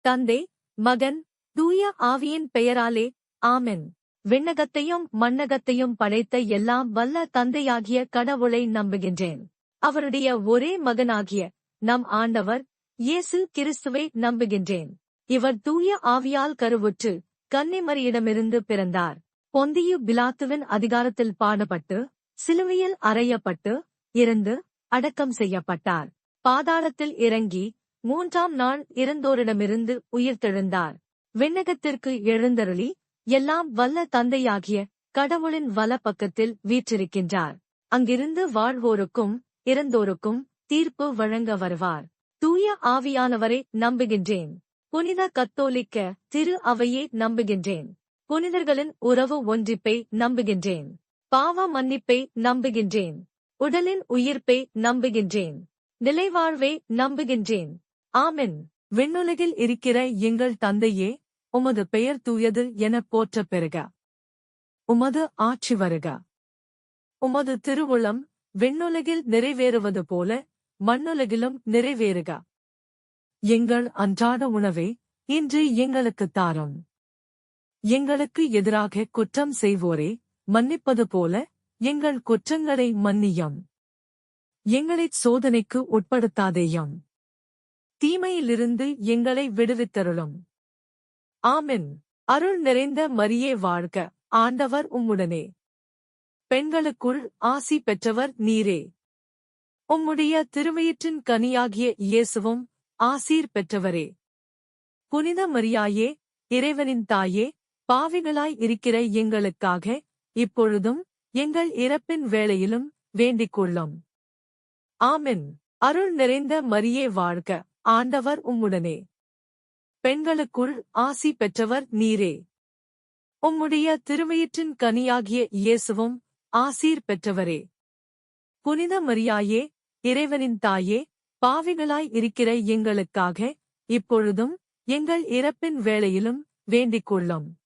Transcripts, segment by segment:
தந்தை, மகன், தூய ஆவியின் பெயராலே ஆமென். விண்ணகத்தையும் மண்ணகத்தையும் படைத்த எல்லாம் வல்ல தந்தையாகிய கடவுளை நம்புகின்றேன். அவருடைய ஒரே மகனாகிய நம் ஆண்டவர் இயேசு கிறிஸ்துவை நம்புகின்றேன். இவர் தூய ஆவியால் கருவுற்று கன்னிமரியிடமிருந்து பிறந்தார். பொந்தியு பிலாத்துவின் அதிகாரத்தில் பாடுபட்டு சிலுவையில் அறையப்பட்டு இறந்து அடக்கம் செய்யப்பட்டார். பாதாளத்தில் இறங்கி 3ஆம் நாள் இறந்தோரிடமிருந்து உயிர்த்தெழுந்தார். விண்ணகத்திற்கு எழுந்தருளி எல்லாம் வல்ல தந்தையாகிய கடவுளின் வலப்பக்கத்தில் வீற்றிருக்கின்றார். அங்கிருந்து வாழ்வோருக்கும் இறந்தோருக்கும் தீர்ப்பு வழங்க வருவார். தூய ஆவியானவரை நம்புகின்றேன். புனித கத்தோலிக்க திரு அவையே நம்புகின்றேன். புனிதர்களின் உறவு ஒன்றிப்பை நம்புகின்றேன். பாவ மன்னிப்பை நம்புகின்றேன். உடலின் உயிர்ப்பை நம்புகின்றேன். நிலைவாழ்வை நம்புகின்றேன். ஆமென். விண்ணுலகில் இருக்கிற எங்கள் தந்தையே, உமது பெயர் தூயது எனப் போற்றப் பெறுக. உமது ஆட்சி வருக. உமது திருவுளம் விண்ணுலகில் நிறைவேறுவது போல மண்ணுலகிலும் நிறைவேறுக. எங்கள் அன்றாட உணவை இன்று எங்களுக்குத் தாரும். எங்களுக்கு எதிராக குற்றம் செய்வோரை மன்னிப்பது போல எங்கள் குற்றங்களை மன்னியும். எங்களைச் சோதனைக்கு உட்படுத்தாதேயும். தீமையிலிருந்து எங்களை விடுவித்தருளும். ஆமென். அருள் நிறைந்த மரியே வாழ்க, ஆண்டவர் உம்முடனே. பெண்களுக்குள் ஆசி பெற்றவர் நீரே. உம்முடைய திருவயிற்றின் கனியாகிய இயேசுவும் ஆசீர் பெற்றவரே. புனித மரியாயே, இறைவனின் தாயே, பாவிகளாய் இருக்கிற எங்களுக்காக இப்பொழுதும் எங்கள் இறப்பின் வேளையிலும் வேண்டிக் கொள்ளும். ஆமென். அருள் நிறைந்த மரியே வாழ்க, ஆண்டவர் உம்முடனே. பெண்களுக்குள் ஆசி பெற்றவர் நீரே. உம்முடைய திருவயிற்றின் கனியாகிய இயேசுவும் ஆசீர் பெற்றவரே. புனித மரியாயே, இறைவனின் தாயே, பாவிகளாய் இருக்கிற எங்களுக்காக இப்பொழுதும் எங்கள் இறப்பின் வேளையிலும் வேண்டிக் கொள்ளும்.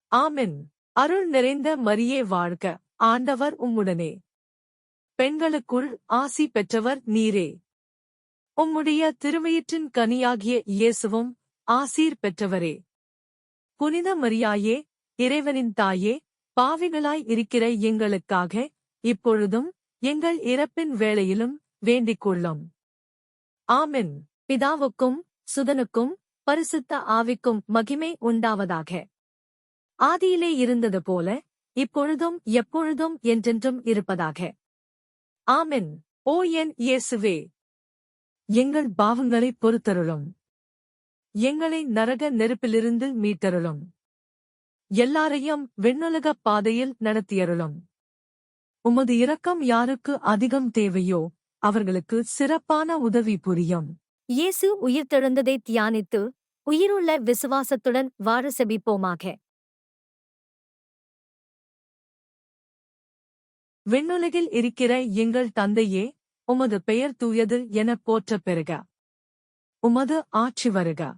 ஆமென். அருள் நிறைந்த மரியே வாழ்க, ஆண்டவர் உம்முடனே. பெண்களுக்குள் ஆசி பெற்றவர் நீரே. உம்முடைய திருவயிற்றின் கனியாகிய இயேசுவும் ஆசீர் பெற்றவரே. புனித மரியாயே, இறைவனின் தாயே, பாவிகளாய் இருக்கிற எங்களுக்காக இப்பொழுதும் எங்கள் இறப்பின் வேளையிலும் வேண்டிக் கொள்ளும். ஆமென். பிதாவுக்கும் சுதனுக்கும் பரிசுத்த ஆவிக்கும் மகிமை உண்டாவதாக. ஆதியிலே இருந்தது போல இப்பொழுதும் எப்பொழுதும் என்றென்றும் இருப்பதாக. ஆமென். ஓ என் இயேசுவே, எங்கள் பாவங்களைப் பொறுத்தருளும். எங்களை நரக நெருப்பிலிருந்து மீட்டருளும். எல்லாரையும் விண்ணுலகப் பாதையில் நடத்தியருளும். உமது இரக்கம் யாருக்கு அதிகம் தேவையோ அவர்களுக்கு சிறப்பான உதவி புரியும். இயேசு உயிர்த்தெழுந்ததை தியானித்து உயிருள்ள விசுவாசத்துடன் வாழ செபிப்போமாக. விண்ணுலகில் இருக்கிற எங்கள் தந்தையே, உமது பெயர் தூயது எனப் போற்றப் பெறுக. உமது ஆட்சி வருக.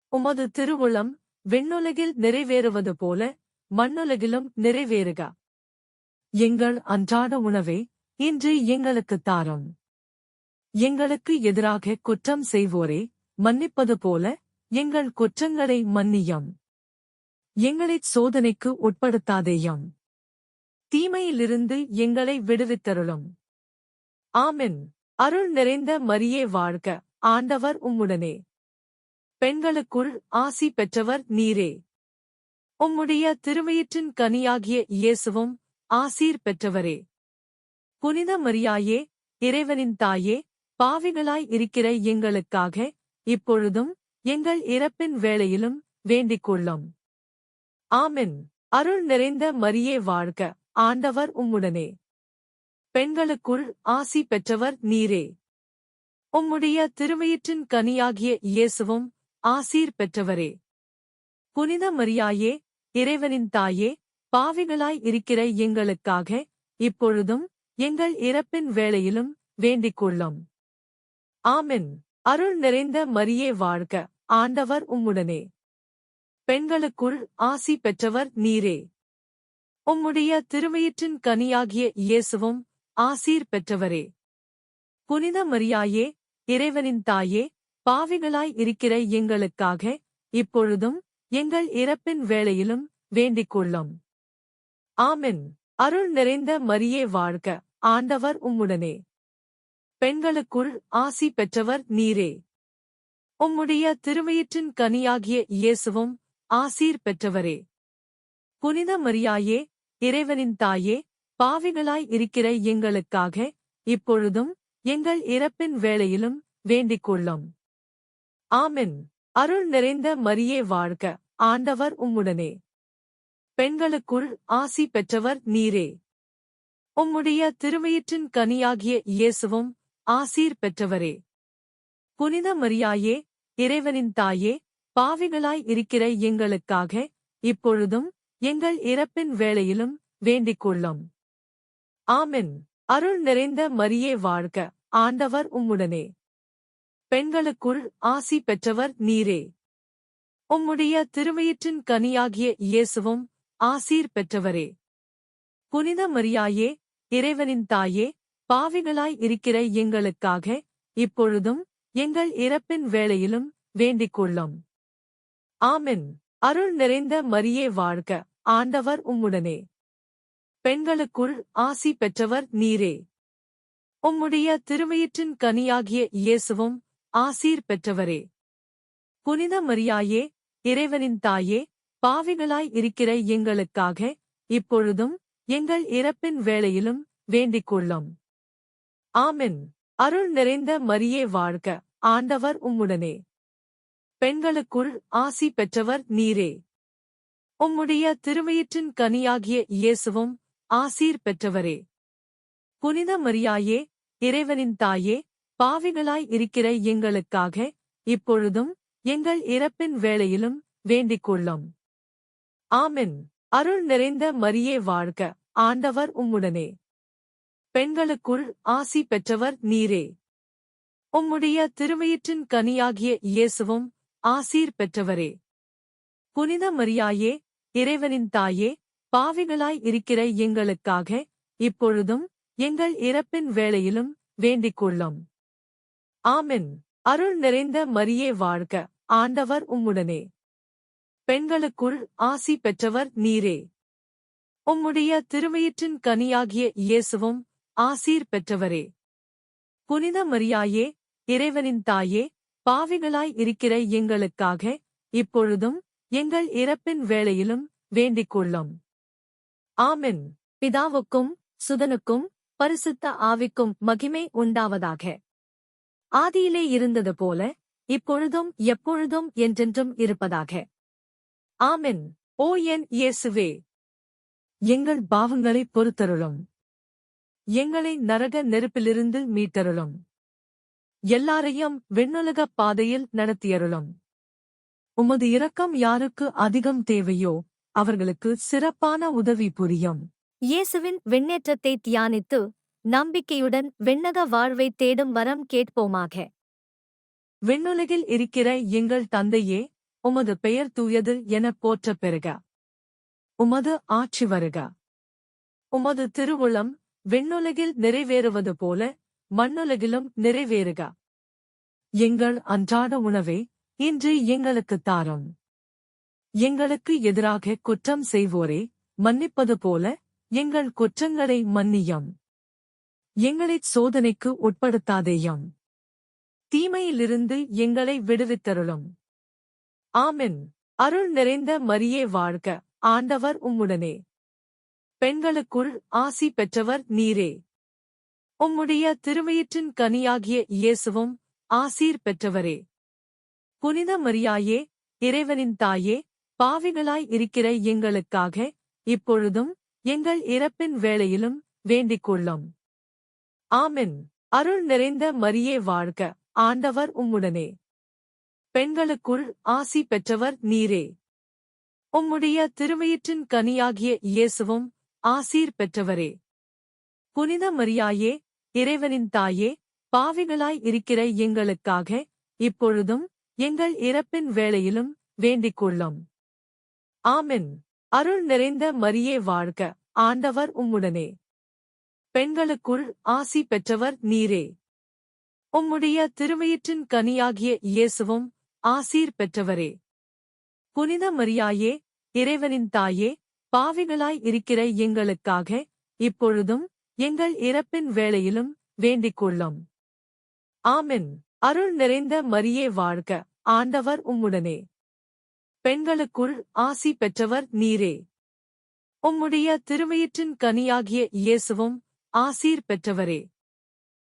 உமது திருவுளம் விண்ணுலகில் நிறைவேறுவது போல மண்ணுலகிலும் நிறைவேறுக. எங்கள் அன்றாட உணவை இன்று எங்களுக்குத் தாரும். எங்களுக்கு எதிராக குற்றம் செய்வோரை மன்னிப்பது போல எங்கள் குற்றங்களை மன்னியும். எங்களைச் சோதனைக்கு உட்படுத்தாதேயும். தீமையிலிருந்து எங்களை விடுவித்தருளும். ஆமென். அருள் நிறைந்த மரியே வாழ்க, ஆண்டவர் உம்முடனே. பெண்களுக்குள் ஆசி பெற்றவர் நீரே. உம்முடைய திருவயிற்றின் கனியாகிய இயேசுவும் ஆசீர் பெற்றவரே. புனித மரியாயே, இறைவனின் தாயே, பாவிகளாய் இருக்கிற எங்களுக்காக இப்பொழுதும் எங்கள் இறப்பின் வேளையிலும் வேண்டிக் கொள்ளும். ஆமென். அருள் நிறைந்த மரியே வாழ்க, ஆண்டவர் உம்முடனே. பெண்களுக்குள் ஆசி பெற்றவர் நீரே. உம்முடைய திருவயிற்றின் கனியாகிய இயேசுவும் ஆசீர் பெற்றவரே. புனித மரியாயே, இறைவனின் தாயே, பாவிகளாய் இருக்கிற எங்களுக்காக இப்பொழுதும் எங்கள் இறப்பின் வேளையிலும் வேண்டிக் கொள்ளும். ஆமென். அருள் நிறைந்த மரியே வாழ்க, ஆண்டவர் உம்முடனே. பெண்களுக்குள் ஆசி பெற்றவர் நீரே. உம்முடைய திருவயிற்றின் கனியாகிய இயேசுவும் ஆசீர் பெற்றவரே. புனித மரியாயே, இறைவனின் தாயே, பாவிகளாய் இருக்கிற எங்களுக்காக இப்பொழுதும் எங்கள் இறப்பின் வேளையிலும் வேண்டிக்கொள்ளும். ஆமென். அருள் நிறைந்த மரியே வாழ்க, ஆண்டவர் உம்முடனே. பெண்களுக்குள் ஆசி பெற்றவர் நீரே. உம்முடைய திருவயிற்றின் கனியாகிய இயேசுவும் ஆசீர் பெற்றவரே. புனித மரியாயே, இறைவனின் தாயே, பாவிகளாய் இருக்கிற எங்களுக்காக இப்பொழுதும் எங்கள் இறப்பின் வேளையிலும் வேண்டிக்கொள்ளும். ஆமென். அருள் நிறைந்த மரியே வாழ்க, ஆண்டவர் உம்முடனே. பெண்களுக்குள் ஆசி பெற்றவர் நீரே. உம்முடைய திருவயிற்றின் கனியாகிய இயேசுவும் ஆசீர் பெற்றவரே. புனித மரியாயே, இறைவனின் தாயே, பாவிகளாய் இருக்கிற எங்களுக்காக இப்பொழுதும் எங்கள் இறப்பின் வேளையிலும் வேண்டிக்கொள்ளும். ஆமென். அருள் நிறைந்த மரியே வாழ்க, ஆண்டவர் உம்முடனே. பெண்களுக்குள் ஆசி பெற்றவர் நீரே. உம்முடைய திருவயிற்றின் கனியாகிய இயேசுவும் ஆசீர் பெற்றவரே. புனித மரியாயே, இறைவனின் தாயே, பாவிகளாய் இருக்கிற எங்களுக்காக இப்பொழுதும் எங்கள் இறப்பின் வேளையிலும் வேண்டிக்கொள்ளும். ஆமென். அருள் நிறைந்த மரியே வாழ்க, ஆண்டவர் உம்முடனே. பெண்களுக்குள் ஆசி பெற்றவர் நீரே. உம்முடைய திருவயிற்றின் கனியாகிய இயேசுவும் ஆசீர் பெற்றவரே. புனித மரியாயே, இறைவனின் தாயே, பாவிகளாய் இருக்கிற எங்களுக்காக இப்பொழுதும் எங்கள் இறப்பின் வேளையிலும் வேண்டிக்கொள்ளும். ஆமென். அருள் நிறைந்த மரியே வாழ்க, ஆண்டவர் உம்முடனே. பெண்களுக்குள் ஆசி பெற்றவர் நீரே. உம்முடைய திருவயிற்றின் கனியாகிய இயேசுவும் ஆசீர் பெற்றவரே. புனித மரியாயே, இறைவனின் தாயே, பாவிகளாய் இருக்கிற எங்களுக்காக இப்பொழுதும் எங்கள் இறப்பின் வேளையிலும் வேண்டிக்கொள்ளும். ஆமென். அருள் நிறைந்த மரியே வாழ்க, ஆண்டவர் உம்முடனே. பெண்களுக்குள் ஆசி பெற்றவர் நீரே. உம்முடைய திருவயிற்றின் கனியாகிய இயேசுவும் ஆசீர் பெற்றவரே. புனித மரியாயே, இறைவனின் தாயே, பாவிகளாய் இருக்கிற எங்களுக்காக இப்பொழுதும் எங்கள் இறப்பின் வேளையிலும் வேண்டிக்கொள்ளும். ஆமென். அருள் நிறைந்த மரியே வாழ்க, ஆண்டவர் உம்முடனே. பெண்களுக்குள் ஆசி பெற்றவர் நீரே. உம்முடைய திருவயிற்றின் கனியாகிய இயேசுவும் ஆசீர் பெற்றவரே. புனித மரியாயே, இறைவனின் தாயே, பாவிகளாய் இருக்கிற எங்களுக்காக இப்பொழுதும் எங்கள் இறப்பின் வேளையிலும் வேண்டிக்கொள்ளும். ஆமென். பிதாவுக்கும் சுதனுக்கும் பரிசுத்த ஆவிக்கும் மகிமை உண்டாவதாக. ஆதியிலே இருந்தது போல இப்பொழுதும் எப்பொழுதும் என்றென்றும் இருப்பதாக. ஆமென். ஓ என் இயேசுவே, எங்கள் பாவங்களைப் பொறுத்தருளும். எங்களை நரக நெருப்பிலிருந்து மீட்டருளும். எல்லாரையும் விண்ணுலகப் பாதையில் நடத்தியருளும். உமது இரக்கம் யாருக்கு அதிகம் தேவையோ அவர்களுக்கு சிறப்பான உதவி புரியும். இயேசுவின் விண்ணேற்றத்தை தியானித்து நம்பிக்கையுடன் விண்ணக வாழ்வை தேடும் வரம் கேட்போமாக. விண்ணுலகில் இருக்கிற எங்கள் தந்தையே, உமது பெயர் தூயது எனப் போற்றப் பெறுக. உமது ஆட்சி வருக. உமது திருவுளம் விண்ணுலகில் நிறைவேறுவது போல மண்ணுலகிலும் நிறைவேறுக. எங்கள் அன்றாட உணவை இன்று எங்களுக்குத் தாரும். எங்களுக்கு எதிராக குற்றம் செய்வோரே மன்னிப்பது போல எங்கள் குற்றங்களை மன்னியும். எங்களைச் சோதனைக்கு உட்படுத்தாதேயும். தீமையிலிருந்து எங்களை விடுவித்தருளும். ஆமென். அருள் நிறைந்த மரியே வாழ்க, ஆண்டவர் உம்முடனே. பெண்களுக்குள் ஆசி பெற்றவர் நீரே. உம்முடைய திருவயிற்றின் கனியாகிய இயேசுவும் ஆசீர் பெற்றவரே. புனித மரியாயே, இறைவனின் தாயே, பாவிகளாய் இருக்கிற எங்களுக்காக இப்பொழுதும் எங்கள் இறப்பின் வேளையிலும் வேண்டிக்கொள்ளும். ஆமென். அருள் நிறைந்த மரியே வாழ்க, ஆண்டவர் உம்முடனே. பெண்களுக்குள் ஆசி பெற்றவர் நீரே. உம்முடைய திருவயிற்றின் கனியாகிய இயேசுவும் ஆசீர் பெற்றவரே. புனித மரியாயே, இறைவனின் தாயே, பாவிகளாய் இருக்கிற எங்களுக்காக இப்பொழுதும் எங்கள் இறப்பின் வேளையிலும் வேண்டிக்கொள்ளும். ஆமென். அருள் நிறைந்த மரியே வாழ்க, ஆண்டவர் உம்முடனே. பெண்களுக்குள் ஆசி பெற்றவர் நீரே. உம்முடைய திருவயிற்றின் கனியாகிய இயேசுவும் ஆசீர் பெற்றவரே. புனித மரியாயே, இறைவனின் தாயே, பாவிகளாய் இருக்கிற எங்களுக்காக இப்பொழுதும் எங்கள் இறப்பின் வேளையிலும் வேண்டிக் கொள்ளும். ஆமென். அருள் நிறைந்த மரியே வாழ்க, ஆண்டவர் உம்முடனே. பெண்களுக்குள் ஆசி பெற்றவர் நீரே. உம்முடைய திருவயிற்றின் கனியாகிய இயேசுவும் ஆசீர் பெற்றவரே.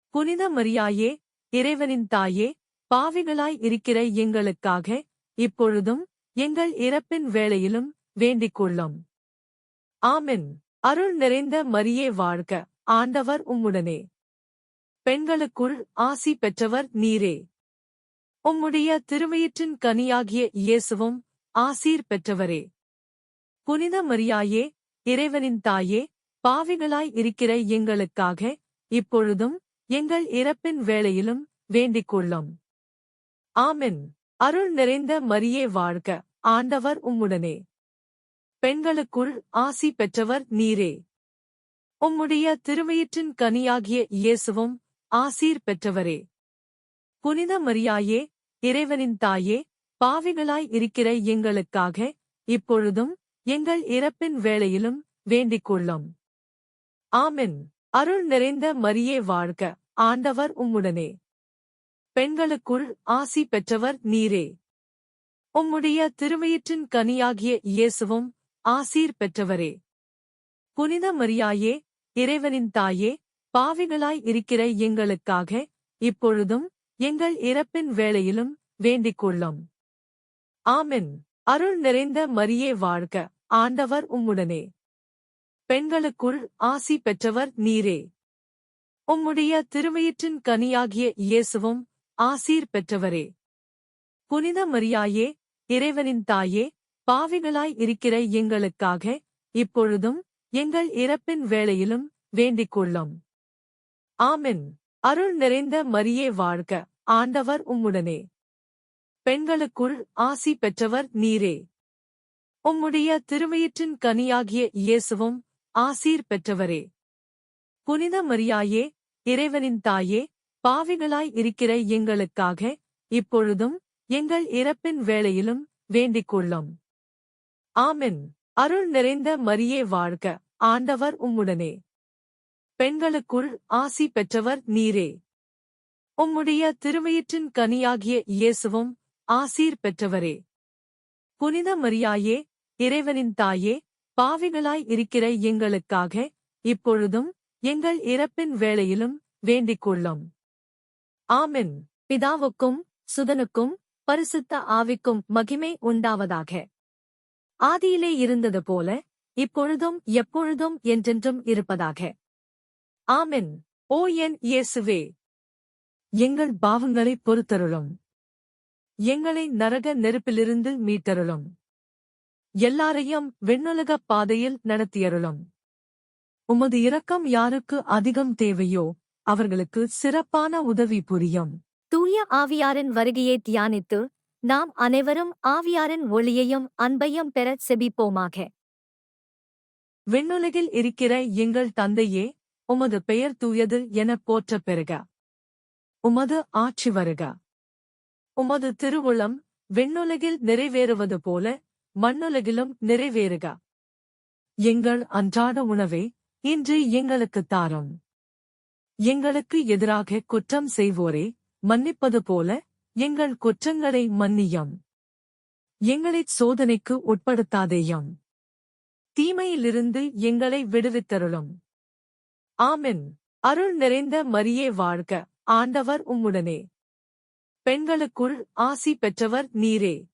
புனித மரியாயே, இறைவனின் தாயே, பாவிகளாய் இருக்கிற எங்களுக்காக இப்பொழுதும் எங்கள் இறப்பின் வேளையிலும் வேண்டிக் கொள்ளும். ஆமென். அருள் நிறைந்த மரியே வாழ்க, ஆண்டவர் உம்முடனே. பெண்களுக்குள் ஆசி பெற்றவர் நீரே. உம்முடைய திருவயிற்றின் கனியாகிய இயேசுவும் ஆசீர் பெற்றவரே. புனித மரியாயே, இறைவனின் தாயே, பாவிகளாய் இருக்கிற எங்களுக்காக இப்பொழுதும் எங்கள் இறப்பின் வேளையிலும் வேண்டிக் கொள்ளும். ஆமென். அருள் நிறைந்த மரியே வாழ்க, ஆண்டவர் உம்முடனே. பெண்களுக்குள் ஆசி பெற்றவர் நீரே. உம்முடைய திருவயிற்றின் கனியாகிய இயேசுவும் ஆசீர் பெற்றவரே. புனித மரியாயே, இறைவனின் தாயே, பாவிகளாய் இருக்கிற எங்களுக்காக இப்பொழுதும் எங்கள் இறப்பின் வேளையிலும் வேண்டிக் கொள்ளும். ஆமென். அருள் நிறைந்த மரியே வாழ்க, ஆண்டவர் உம்முடனே. பெண்களுக்குள் ஆசி பெற்றவர் நீரே. உம்முடைய திருவயிற்றின் கனியாகிய இயேசுவும் ஆசீர் பெற்றவரே. புனித மரியாயே, இறைவனின் தாயே, பாவிகளாய் இருக்கிற எங்களுக்காக இப்பொழுதும் எங்கள் இறப்பின் வேளையிலும் வேண்டிக் கொள்ளும். ஆமென். அருள் நிறைந்த மரியே வாழ்க, ஆண்டவர் உம்முடனே. பெண்களுக்குள் ஆசி பெற்றவர் நீரே. உம்முடைய திருவயிற்றின் கனியாகிய இயேசுவும் ஆசீர் பெற்றவரே. புனித மரியாயே, இறைவனின் தாயே, பாவிகளாய் இருக்கிற எங்களுக்காக இப்பொழுதும் எங்கள் இறப்பின் வேளையிலும் வேண்டிக் கொள்ளும். ஆமென். அருள் நிறைந்த மரியே வாழ்க, ஆண்டவர் உம்முடனே. பெண்களுக்குள் ஆசி பெற்றவர் நீரே. உம்முடைய திருவயிற்றின் கனியாகிய இயேசுவும் ஆசீர் பெற்றவரே. புனித மரியாயே, இறைவனின் தாயே, பாவிகளாய் இருக்கிற எங்களுக்காக இப்பொழுதும் எங்கள் இறப்பின் வேளையிலும் வேண்டிக் கொள்ளும். ஆமென். அருள் நிறைந்த மரியே வாழ்க, ஆண்டவர் உம்முடனே. பெண்களுக்குள் ஆசி பெற்றவர் நீரே. உம்முடைய திருவயிற்றின் கனியாகிய இயேசுவும் ஆசீர் பெற்றவரே. புனித மரியாயே, இறைவனின் தாயே, பாவிகளாய் இருக்கிற எங்களுக்காக இப்பொழுதும் எங்கள் இறப்பின் வேளையிலும் வேண்டிக் கொள்ளும். ஆமென். பிதாவுக்கும் சுதனுக்கும் பரிசுத்த ஆவிக்கும் மகிமை உண்டாவதாக. ஆதியிலே இருந்தது போல இப்பொழுதும் எப்பொழுதும் என்றென்றும் இருப்பதாக. ஆமென். ஓ என் இயேசுவே, எங்கள் பாவங்களைப் பொறுத்தருளும். எங்களை நரக நெருப்பிலிருந்து மீட்டருளும். எல்லாரையும் விண்ணுலகப் பாதையில் நடத்தியருளும். உமது இரக்கம் யாருக்கு அதிகம் தேவையோ அவர்களுக்கு சிறப்பான உதவி புரியும். தூய ஆவியாரின் வருகையை தியானித்து நாம் அனைவரும் ஆவியாரின் ஒளியையும் அன்பையும் பெறச் செபிப்போமாக. விண்ணுலகில் இருக்கிற எங்கள் தந்தையே, உமது பெயர் தூயது எனப் போற்றப் பெறுக. உமது ஆட்சி வருக. உமது திருவுளம் விண்ணுலகில் நிறைவேறுவது போல மண்ணுலகிலும் நிறைவேறுக. எங்கள் அன்றாட உணவை இன்று எங்களுக்குத் தாரும். எங்களுக்கு எதிராக குற்றம் செய்வோரை மன்னிப்பது போல எங்கள் குற்றங்களை மன்னியும். எங்களைச் சோதனைக்கு உட்படுத்தாதேயும். தீமையிலிருந்து எங்களை விடுவித்தருளும். ஆமென். அருள் நிறைந்த மரியே வாழ்க, ஆண்டவர் உம்முடனே. பெண்களுக்குள் ஆசி பெற்றவர் நீரே.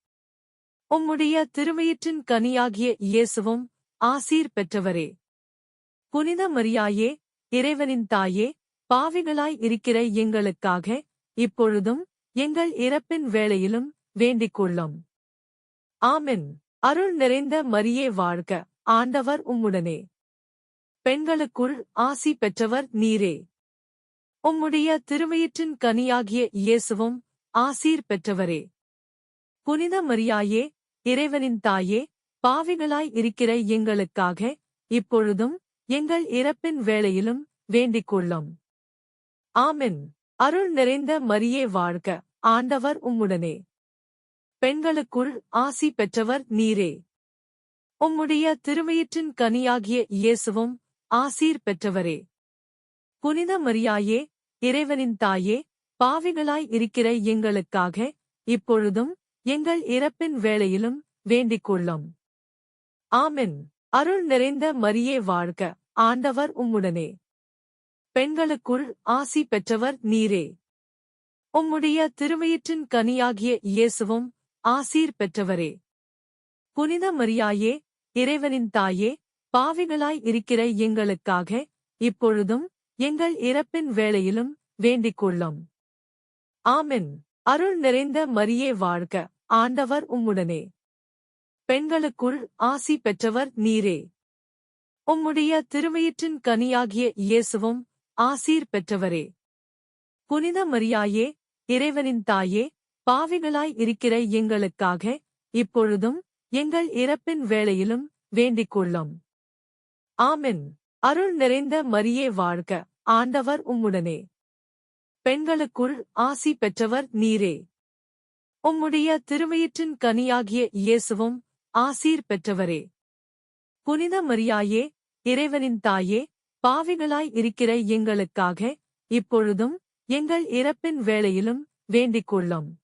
உம்முடைய திருவயிற்றின் கனியாகிய இயேசுவும் ஆசீர் பெற்றவரே. புனித மரியாயே, இறைவனின் தாயே, பாவிகளாய் இருக்கிற எங்களுக்காக இப்பொழுதும் எங்கள் இறப்பின் வேளையிலும் வேண்டிக் கொள்ளும். ஆமென். அருள் நிறைந்த மரியே வாழ்க, ஆண்டவர் உம்முடனே. பெண்களுக்குள் ஆசி பெற்றவர் நீரே. உம்முடைய திருவயிற்றின் கனியாகிய இயேசுவும் ஆசீர் பெற்றவரே. புனித மரியாயே, இறைவனின் தாயே, பாவிகளாய் இருக்கிற எங்களுக்காக இப்பொழுதும் எங்கள் இறப்பின் வேளையிலும் வேண்டிக் கொள்ளும். ஆமென். அருள் நிறைந்த மரியே வாழ்க, ஆண்டவர் உம்முடனே. பெண்களுக்குள் ஆசி பெற்றவர் நீரே. உம்முடைய திருவயிற்றின் கனியாகிய இயேசுவும் ஆசீர் பெற்றவரே. புனித மரியாயே, இறைவனின் தாயே, பாவிகளாய் இருக்கிற எங்களுக்காக இப்பொழுதும் எங்கள் இறப்பின் வேளையிலும் வேண்டிக் கொள்ளும். ஆமென். அருள் நிறைந்த மரியே வாழ்க, ஆண்டவர் உம்முடனே. பெண்களுக்குள் ஆசி பெற்றவர் நீரே. உம்முடைய திருவயிற்றின் கனியாகிய இயேசுவும் ஆசீர் பெற்றவரே. புனித மரியாயே, இறைவனின் தாயே, பாவிகளாய் இருக்கிற எங்களுக்காக இப்பொழுதும் எங்கள் இறப்பின் வேளையிலும் வேண்டிக் கொள்ளும். ஆமென். அருள் நிறைந்த மரியே வாழ்க, ஆண்டவர் உம்முடனே. பெண்களுக்குள் ஆசி பெற்றவர் நீரே. உம்முடைய திருவயிற்றின் கனியாகிய இயேசுவும் ஆசீர் பெற்றவரே. புனித மரியாயே, இறைவனின் தாயே, பாவிகளாய் இருக்கிற எங்களுக்காக இப்பொழுதும் எங்கள் இறப்பின் வேளையிலும் வேண்டிக் கொள்ளும். ஆமென். அருள் நிறைந்த மரியே வாழ்க, ஆண்டவர் உம்முடனே. பெண்களுக்குள் ஆசி பெற்றவர் நீரே. உம்முடைய திருவயிற்றின் கனியாகிய இயேசுவும் ஆசீர் பெற்றவரே. புனித மரியாயே, இறைவனின் தாயே, பாவிகளாய் இருக்கிற எங்களுக்காக இப்பொழுதும் எங்கள் இறப்பின் வேளையிலும் வேண்டிக் கொள்ளும்.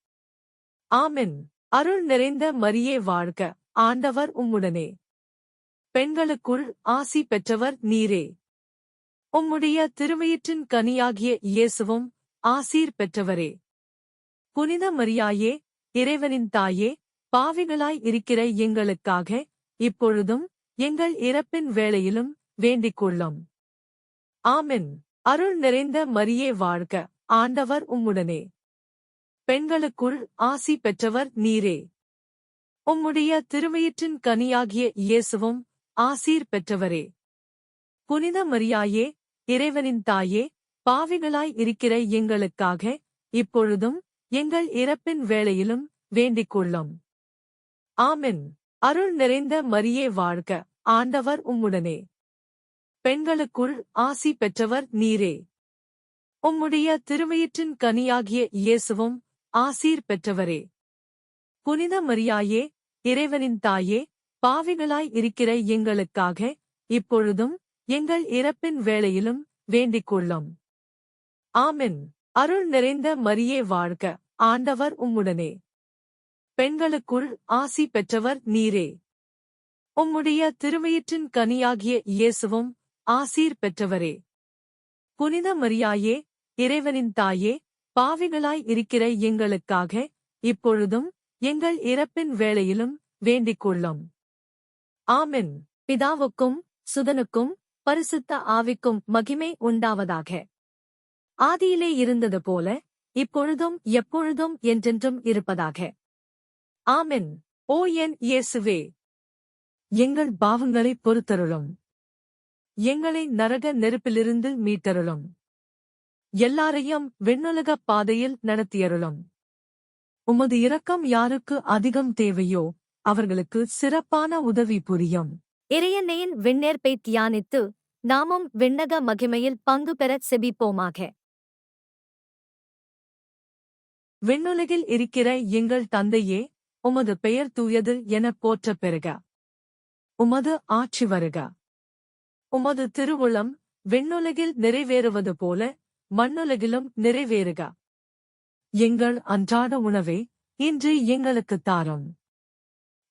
ஆமென். அருள் நிறைந்த மரியே வாழ்க, ஆண்டவர் உம்முடனே. பெண்களுக்குள் ஆசி பெற்றவர் நீரே. உம்முடைய திருவயிற்றின் கனியாகிய இயேசுவும் ஆசீர் பெற்றவரே. புனித மரியாயே, இறைவனின் தாயே, பாவிகளாய் இருக்கிற எங்களுக்காக இப்பொழுதும் எங்கள் இறப்பின் வேளையிலும் வேண்டிக் கொள்ளும். ஆமென். அருள் நிறைந்த மரியே வாழ்க, ஆண்டவர் உம்முடனே. பெண்களுக்குள் ஆசி பெற்றவர் நீரே. உம்முடைய திருவயிற்றின் கனியாகிய இயேசுவும் ஆசீர் பெற்றவரே. புனித மரியாயே, இறைவனின் தாயே, பாவிகளாய் இருக்கிற எங்களுக்காக இப்பொழுதும் எங்கள் இறப்பின் வேளையிலும் வேண்டிக் கொள்ளும். ஆமென். அருள் நிறைந்த மரியே வாழ்க, ஆண்டவர் உம்முடனே. பெண்களுக்குள் ஆசி பெற்றவர் நீரே. உம்முடைய திருவயிற்றின் கனியாகிய இயேசுவும் ஆசீர் பெற்றவரே. புனித மரியாயே, இறைவனின் தாயே, பாவிகளாய் இருக்கிற எங்களுக்காக இப்பொழுதும் எங்கள் இறப்பின் வேளையிலும் வேண்டிக் கொள்ளும். ஆமென். அருள் நிறைந்த மரியே வாழ்க, ஆண்டவர் உம்முடனே. பெண்களுக்குள் ஆசி பெற்றவர் நீரே. உம்முடைய திருவயிற்றின் கனியாகிய இயேசுவும் ஆசீர் பெற்றவரே. புனித மரியாயே, இறைவனின் தாயே, பாவிகளாய் இருக்கிற எங்களுக்காக இப்பொழுதும் எங்கள் இறப்பின் வேளையிலும் வேண்டிக் கொள்ளும். ஆமென். பிதாவுக்கும் சுதனுக்கும் பரிசுத்த ஆவிக்கும் மகிமை உண்டாவதாக. ஆதியிலே இருந்தது போல இப்பொழுதும் எப்பொழுதும் என்றென்றும் இருப்பதாக. ஆமென். ஓ என் இயேசுவே, எங்கள் பாவங்களைப் பொறுத்தருளும். எங்களை நரக நெருப்பிலிருந்து மீட்டருளும். எல்லாரையும் விண்ணுலகப் பாதையில் நடத்தியருளும். உமது இரக்கம் யாருக்கு அதிகம் தேவையோ அவர்களுக்கு சிறப்பான உதவி புரியும். இறையன்னையின் விண்ணேற்பை தியானித்து நாமும் விண்ணக மகிமையில் பங்கு பெறச் செபிப்போமாக. விண்ணுலகில் இருக்கிற எங்கள் தந்தையே, உமது பெயர் தூயது எனப் போற்றப் பெறுக. உமது ஆட்சி வருக. உமது திருவுளம் விண்ணுலகில் நிறைவேறுவது போல மண்ணுலகிலும் நிறைவேறுக. எங்கள் அன்றாட உணவை இன்று எங்களுக்குத் தாரும்.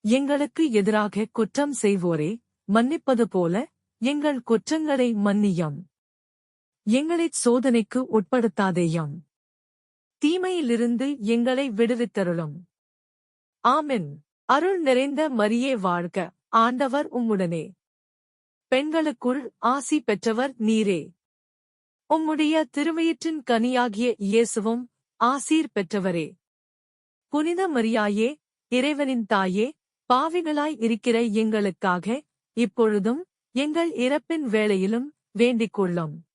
எங்களுக்கு எதிராக குற்றம் செய்வோரே மன்னிப்பது போல எங்கள் குற்றங்களை மன்னியும். எங்களைச் சோதனைக்கு உட்படுத்தாதேயும். தீமையிலிருந்து எங்களை விடுவித்தருளும். ஆமென். அருள் நிறைந்த மரியே வாழ்க, ஆண்டவர் உம்முடனே. பெண்களுக்குள் ஆசி பெற்றவர் நீரே. உம்முடைய திருவயிற்றின் கனியாகிய இயேசுவும் ஆசீர் பெற்றவரே. புனித மரியாயே, இறைவனின் தாயே, பாவிகளாய் இருக்கிற எங்களுக்காக இப்பொழுதும் எங்கள் இறப்பின் வேளையிலும் வேண்டிக் கொள்ளும்.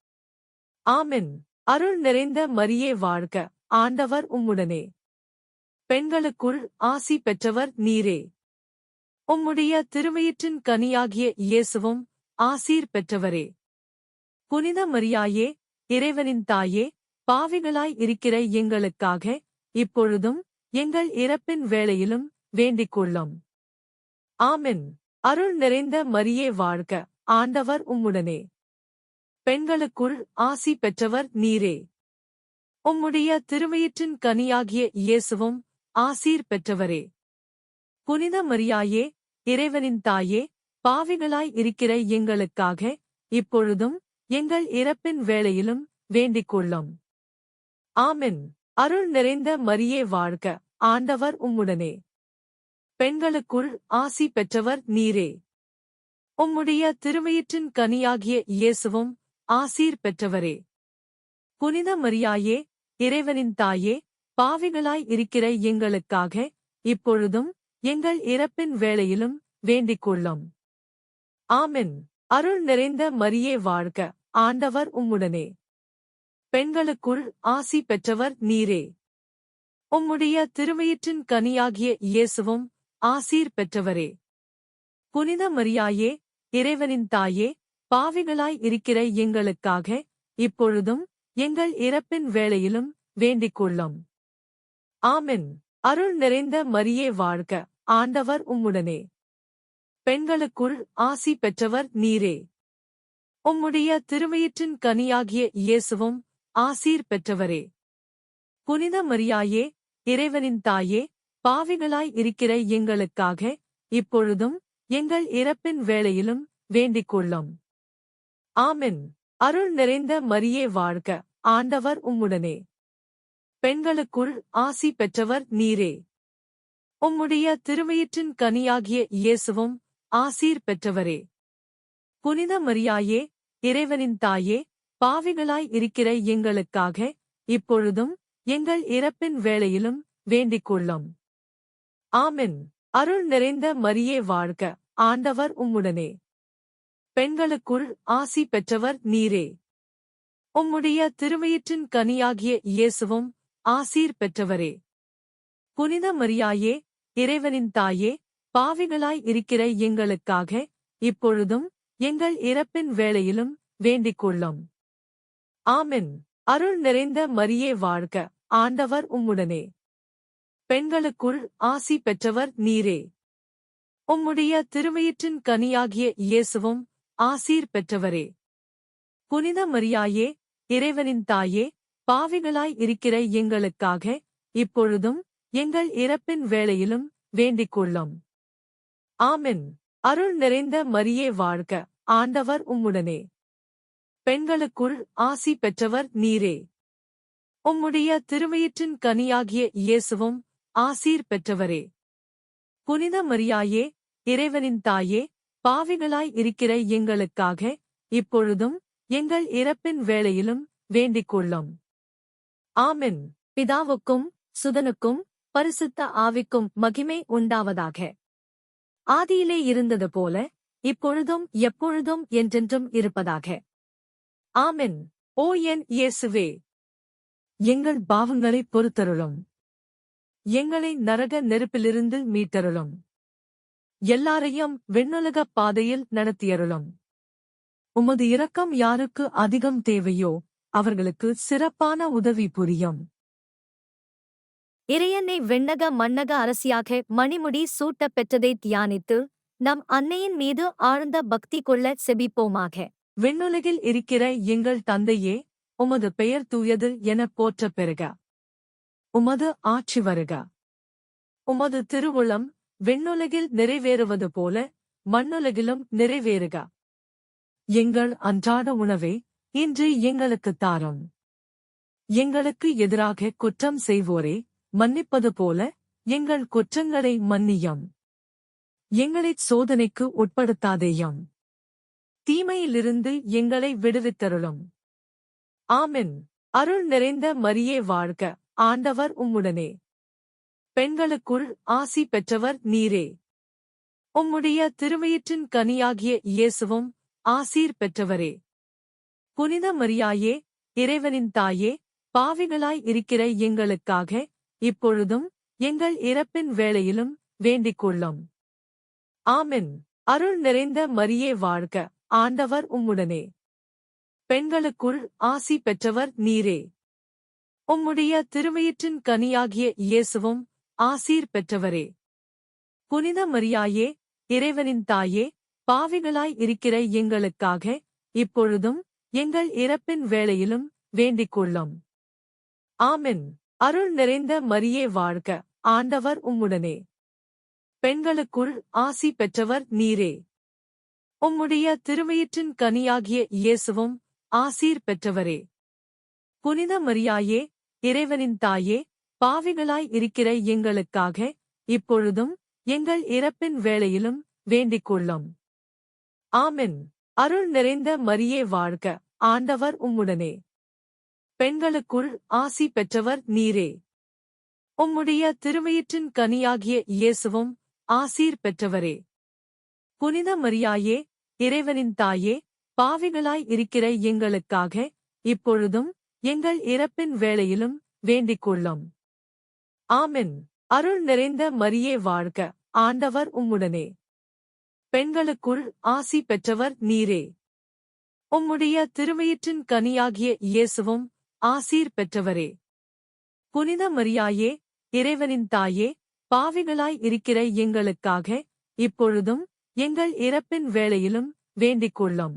ஆமென். அருள் நிறைந்த மரியே வாழ்க, ஆண்டவர் உம்முடனே. பெண்களுக்குள் ஆசி பெற்றவர் நீரே. உம்முடைய திருவயிற்றின் கனியாகிய இயேசுவும் ஆசீர் பெற்றவரே. புனித மரியாயே, இறைவனின் தாயே, பாவிகளாய் இருக்கிற எங்களுக்காக இப்பொழுதும் எங்கள் இறப்பின் வேளையிலும் வேண்டிக் கொள்ளும். ஆமென். அருள் நிறைந்த மரியே வாழ்க, ஆண்டவர் உம்முடனே. பெண்களுக்குள் ஆசி பெற்றவர் நீரே. உம்முடைய திருவயிற்றின் கனியாகிய இயேசுவும் ஆசீர் பெற்றவரே. புனித மரியாயே, இறைவனின் தாயே, பாவிகளாய் இருக்கிற எங்களுக்காக இப்பொழுதும் எங்கள் இறப்பின் வேளையிலும் வேண்டிக் கொள்ளும். ஆமென். அருள் நிறைந்த மரியே வாழ்க, ஆண்டவர் உம்முடனே. பெண்களுக்குள் ஆசி பெற்றவர் நீரே. உம்முடைய திருவயிற்றின் கனியாகிய இயேசுவும் ஆசீர் பெற்றவரே. புனித மரியாயே, இறைவனின் தாயே, பாவிகளாய் இருக்கிற எங்களுக்காக இப்பொழுதும் எங்கள் இறப்பின் வேளையிலும் வேண்டிக் கொள்ளும். ஆமென். அருள் நிறைந்த மரியே வாழ்க, ஆண்டவர் உம்முடனே. பெண்களுக்குள் ஆசி பெற்றவர் நீரே. உம்முடைய திருவயிற்றின் கனியாகிய இயேசுவும் ஆசீர் பெற்றவரே. புனித மரியாயே, இறைவனின் தாயே, பாவிகளாய் இருக்கிற எங்களுக்காக இப்பொழுதும் எங்கள் இறப்பின் வேளையிலும் வேண்டிக் கொள்ளும். ஆமென். அருள் நிறைந்த மரியே வாழ்க, ஆண்டவர் உம்முடனே. பெண்களுக்குள் ஆசி பெற்றவர் நீரே. உம்முடைய திருவயிற்றின் கனியாகிய இயேசுவும் ஆசீர் பெற்றவரே. புனித மரியாயே, இறைவனின் தாயே, பாவிகளாய் இருக்கிற எங்களுக்காக இப்பொழுதும் எங்கள் இறப்பின் வேளையிலும் வேண்டிக் கொள்ளும். ஆமென். அருள் நிறைந்த மரியே வாழ்க, ஆண்டவர் உம்முடனே. பெண்களுக்குள் ஆசி பெற்றவர் நீரே. உம்முடைய திருவயிற்றின் கனியாகிய இயேசுவும் ஆசீர் பெற்றவரே. புனித மரியாயே, இறைவனின் தாயே, பாவிகளாய் இருக்கிற எங்களுக்காக இப்பொழுதும் எங்கள் இறப்பின் வேளையிலும் வேண்டிக் கொள்ளும். ஆமென். அருள் நிறைந்த மரியே வாழ்க, ஆண்டவர் உம்முடனே. பெண்களுக்குள் ஆசி பெற்றவர் நீரே. உம்முடைய திருவயிற்றின் கனியாகிய இயேசுவும் ஆசீர் பெற்றவரே. புனித மரியாயே, இறைவனின் தாயே, பாவிகளாய் இருக்கிற எங்களுக்காக இப்பொழுதும் எங்கள் இறப்பின் வேளையிலும் வேண்டிக் கொள்ளும். ஆமென். அருள் நிறைந்த மரியே வாழ்க, ஆண்டவர் உம்முடனே. பெண்களுக்குள் ஆசி பெற்றவர் நீரே. உம்முடைய திருவயிற்றின் கனியாகிய இயேசுவும் ஆசீர் பெற்றவரே. புனித மரியாயே, இறைவனின் தாயே, பாவிகளாய் இருக்கிற எங்களுக்காக இப்பொழுதும் எங்கள் இறப்பின் வேளையிலும் வேண்டிக் கொள்ளும். ஆமென். அருள் நிறைந்த மரியே வாழ்க, ஆண்டவர் உம்முடனே. பெண்களுக்குள் ஆசி பெற்றவர் நீரே. உம்முடைய திருவயிற்றின் கனியாகிய இயேசுவும் ஆசீர் பெற்றவரே. புனித மரியாயே, இறைவனின் தாயே, பாவிகளாய் இருக்கிற எங்களுக்காக இப்பொழுதும் எங்கள் இறப்பின் வேளையிலும் வேண்டிக் கொள்ளும். ஆமென். பிதாவுக்கும் சுதனுக்கும் பரிசுத்த ஆவிக்கும் மகிமை உண்டாவதாக. ஆதியிலே இருந்தது போல இப்பொழுதும் எப்பொழுதும் என்றென்றும் இருப்பதாக. ஆமென். ஓ என் இயேசுவே, எங்கள் பாவங்களை பொறுத்தருளும். எங்களை நரக நெருப்பிலிருந்து மீட்டருளும். எல்லாரையும் விண்ணுலக பாதையில் நடத்தியருளும். உமது இரக்கம் யாருக்கு அதிகம் தேவையோ அவர்களுக்கு சிறப்பான உதவி புரியும். இறையன்னை விண்ணக மண்ணக அரசியாக மணிமுடி சூட்டப் பெற்றதை தியானித்து நம் அன்னையின் மீது ஆழ்ந்த பக்தி கொள்ள செபிப்போமாக. விண்ணுலகில் இருக்கிற எங்கள் தந்தையே, உமது பெயர் தூயது எனப் போற்றப் பெறுக. உமது ஆட்சி வருக. உமது திருவுளம் விண்ணுலகில் நிறைவேறுவது போல மண்ணுலகிலும் நிறைவேறுக. எங்கள் அன்றாட உணவை இன்று எங்களுக்குத் தாரும். எங்களுக்கு எதிராக குற்றம் செய்வோரே மன்னிப்பது போல எங்கள் குற்றங்களை மன்னியும். எங்களைச் சோதனைக்கு உட்படுத்தாதேயும். தீமையிலிருந்து எங்களை விடுவித்தருளும். ஆமென். அருள் நிறைந்த மரியே வாழ்க, ஆண்டவர் உம்முடனே. பெண்களுக்குள் ஆசி பெற்றவர் நீரே. உம்முடைய திருவயிற்றின் கனியாகிய இயேசுவும் ஆசீர் பெற்றவரே. புனித மரியாயே, இறைவனின் தாயே, பாவிகளாய் இருக்கிற எங்களுக்காக இப்பொழுதும் எங்கள் இறப்பின் வேளையிலும் வேண்டிக் கொள்ளும். ஆமென். அருள் நிறைந்த மரியே வாழ்க, ஆண்டவர் உம்முடனே. பெண்களுக்குள் ஆசி பெற்றவர் நீரே. உம்முடைய திருவயிற்றின் கனியாகிய இயேசுவும் ஆசீர் பெற்றவரே. புனித மரியாயே, இறைவனின் தாயே, பாவிகளாய் இருக்கிற எங்களுக்காக இப்பொழுதும் எங்கள் இறப்பின் வேளையிலும் வேண்டிக்கொள்ளும். ஆமென். அருள் நிறைந்த மரியே வாழ்க, ஆண்டவர் உம்முடனே. பெண்களுக்குள் ஆசி பெற்றவர் நீரே. உம்முடைய திருவயிற்றின் கனியாகிய இயேசுவும் ஆசீர் பெற்றவரே. புனித மரியாயே, இறைவனின் தாயே, பாவிகளாய் இருக்கிற எங்களுக்காக இப்பொழுதும் எங்கள் இறப்பின் வேளையிலும் வேண்டிக்கொள்ளும். ஆமென். அருள் நிறைந்த மரியே வாழ்க, ஆண்டவர் உம்முடனே. பெண்களுக்குள் ஆசி பெற்றவர் நீரே. உம்முடைய திருவயிற்றின் கனியாகிய இயேசுவும் ஆசீர் பெற்றவரே. புனித மரியாயே, இறைவனின் தாயே, பாவிகளாய் இருக்கிற எங்களுக்காக இப்பொழுதும் எங்கள் இறப்பின் வேளையிலும் வேண்டிக்கொள்ளும். ஆமென். அருள் நிறைந்த மரியே வாழ்க, ஆண்டவர் உம்முடனே. பெண்களுக்குள் ஆசி பெற்றவர் நீரே. உம்முடைய திருவயிற்றின் கனியாகிய இயேசுவும் ஆசீர் பெற்றவரே. புனித மரியாயே, இறைவனின் தாயே, பாவிகளாய் இருக்கிற எங்களுக்காக இப்பொழுதும் எங்கள் இறப்பின் வேளையிலும் வேண்டிக்கொள்ளும்.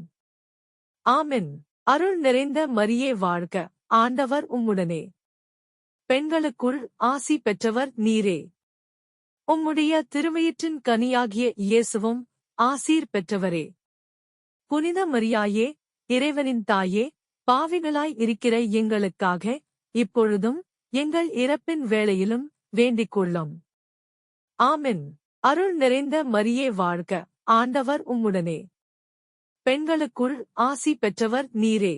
ஆமென். அருள் நிறைந்த மரியே வாழ்க, ஆண்டவர் உம்முடனே. பெண்களுக்குள் ஆசி பெற்றவர் நீரே. உம்முடைய திருவயிற்றின் கனியாகிய இயேசுவும் ஆசீர் பெற்றவரே. புனித மரியாயே, இறைவனின் தாயே, பாவிகளாய் இருக்கிற எங்களுக்காக இப்பொழுதும் எங்கள் இறப்பின் வேளையிலும் வேண்டிக்கொள்ளும். ஆமென். அருள் நிறைந்த மரியே வாழ்க, ஆண்டவர் உம்முடனே. பெண்களுக்குள் ஆசி பெற்றவர் நீரே.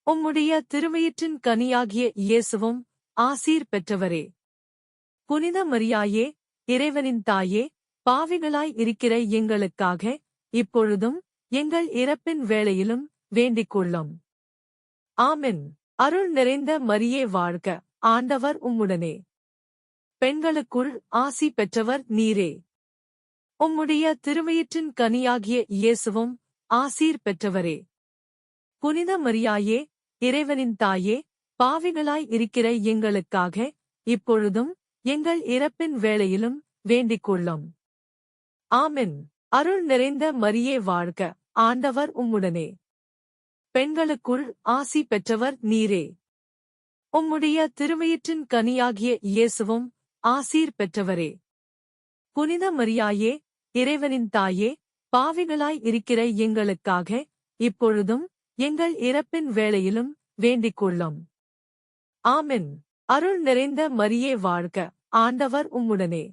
உம்முடைய திருவயிற்றின் கனியாகிய இயேசுவும் ஆசீர் பெற்றவரே. புனித மரியாயே, இறைவனின் தாயே, பாவிகளாய் இருக்கிற எங்களுக்காக இப்பொழுதும் எங்கள் இறப்பின் வேளையிலும் வேண்டிக்கொள்ளும். ஆமென். அருள் நிறைந்த மரியே வாழ்க, ஆண்டவர் உம்முடனே. பெண்களுக்குள் ஆசி பெற்றவர் நீரே. உம்முடைய திருவயிற்றின் கனியாகிய இயேசுவும் ஆசீர் பெற்றவரே. புனித மரியாயே, இறைவனின் தாயே, பாவிகளாய் இருக்கிற எங்களுக்காக இப்பொழுதும் எங்கள் இறப்பின் வேளையிலும் வேண்டிக்கொள்ளும். ஆமென். அருள் நிறைந்த மரியே வாழ்க, ஆண்டவர் உம்முடனே. பெண்களுக்குள் ஆசி பெற்றவர் நீரே. உம்முடைய திருவயிற்றின் கனியாகிய இயேசுவும் ஆசீர் பெற்றவரே. புனித மரியாயே, இறைவனின் தாயே, பாவிகளாய் இருக்கிற எங்களுக்காக இப்பொழுதும் எங்கள் இறப்பின் வேளையிலும் வேண்டிக்கொள்ளும். ஆமென். அருள் நிறைந்த மரியே வாழ்க, ஆண்டவர் உம்முடனே.